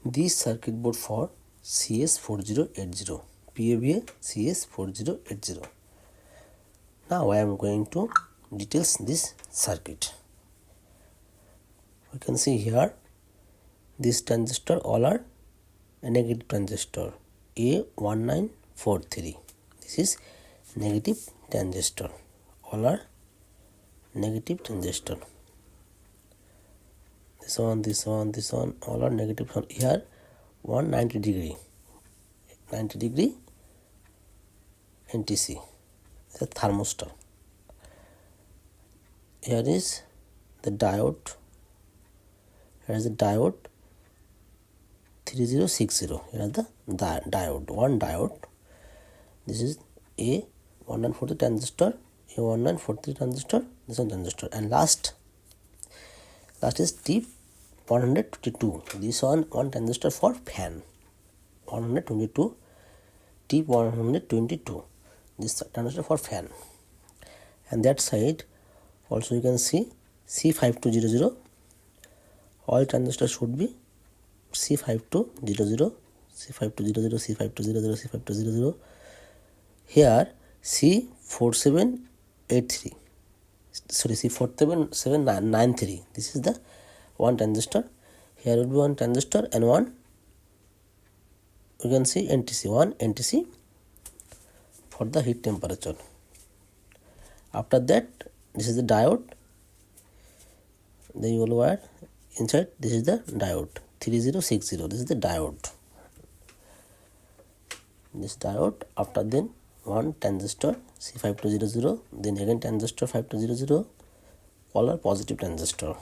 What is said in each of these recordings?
this circuit board for cs4080, Peavey cs4080. Now I am going to details this circuit. We can see here this transistor all are a negative transistor A1943. This is negative transistor, all are negative transistor. This one, all are negative. Here 190 degree, 90 degree NTC, the thermistor. Here is the diode. Here is the diode 3060. Here is the diode, one diode. This is A1943 transistor, A1943 transistor, this one transistor, and last is T122. This one transistor for fan, 122, T122. This transistor for fan, and that side also you can see C5200. All transistors should be C5200, C5200, C5200, C5200. Here C4783, sorry, C4793. This is the one transistor. Here will be one transistor and one, you can see NTC, one NTC for the heat temperature. After that, this is the diode, the yellow wire inside. This is the diode 3060. This is the diode. This diode. After then one transistor C5200, then again transistor 5200, all are positive transistor.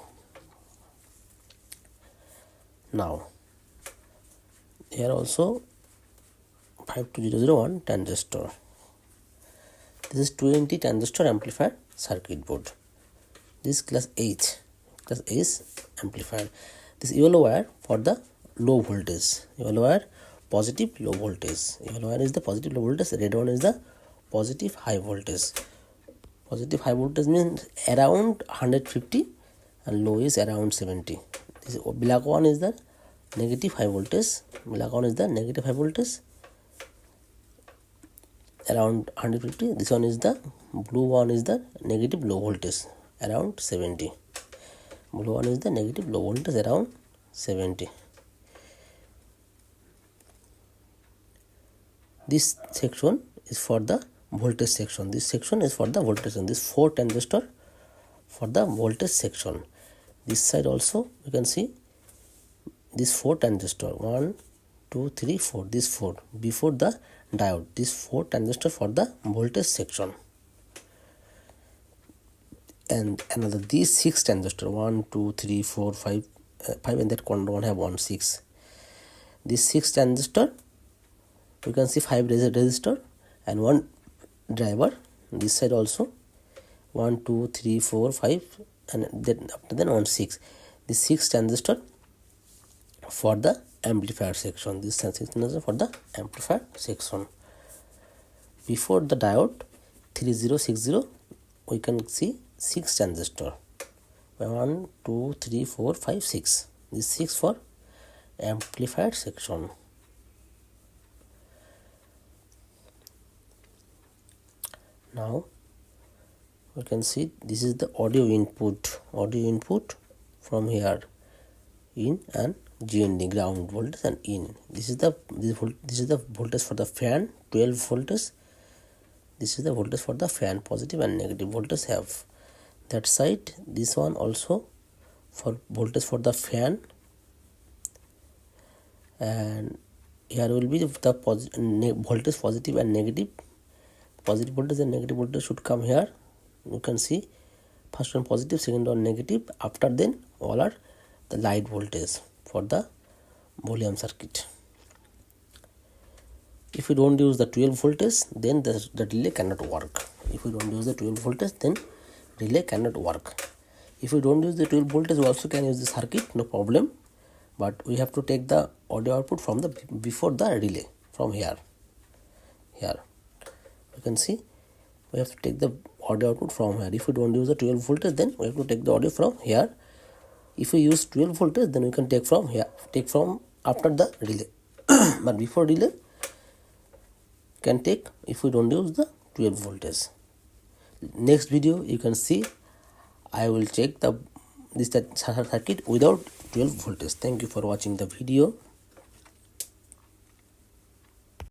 Now here also 5201 transistor. This is 20 transistor amplifier circuit board. This class H amplifier. This yellow wire for the low voltage, yellow wire positive low voltage. Yellow wire is the positive low voltage, red one is the positive high voltage. Positive high voltage means around 150 and low is around 70. This black one is the negative high voltage. Black one is the negative high voltage around 150. This one is the blue one is the negative low voltage around 70. Blue one is the negative low voltage around 70. This section is for the voltage section. This section is for the voltage section. This 4 transistor for the voltage section. This side also you can see this 4 transistor, 1 2 3 4, this 4 before the diode. This 4 transistor for the voltage section, and another these 6 transistor, 1 2 3 4 5 and that corner one have 1 6. This 6 transistor you can see 5 resistor and 1 driver. This side also 1 2 3 4 5 and then after then 1 6. This 6 transistor for the amplifier section. This 6 transistor for the amplifier section. Before the diode 3060 we can see 6 transistor, 1 2 3 4 5 6. This 6 for amplifier section. Now we can see this is the audio input from here, in and GND, ground voltage, and in. This is the voltage for the fan, 12 voltage. This is the voltage for the fan, positive and negative voltage have. That side, this one also for voltage for the fan, and here will be the voltage positive and negative. Positive voltage and negative voltage should come here. You can see first one positive, second one negative. After then all are the light voltage for the volume circuit. If you don't use the 12 voltage, then the relay cannot work. If you don't use the 12 voltage, then relay cannot work. If you don't use the 12 voltage, you also can use the circuit, no problem. But we have to take the audio output from the before the relay, from here. You can see we have to take the audio output from here. If we don't use the 12 voltage, then we have to take the audio from here. If we use 12 voltage, then we can take from here, take from after the relay. But before relay can take if we don't use the 12 voltage. Next video you can see I will check this circuit without 12 voltage. Thank you for watching the video.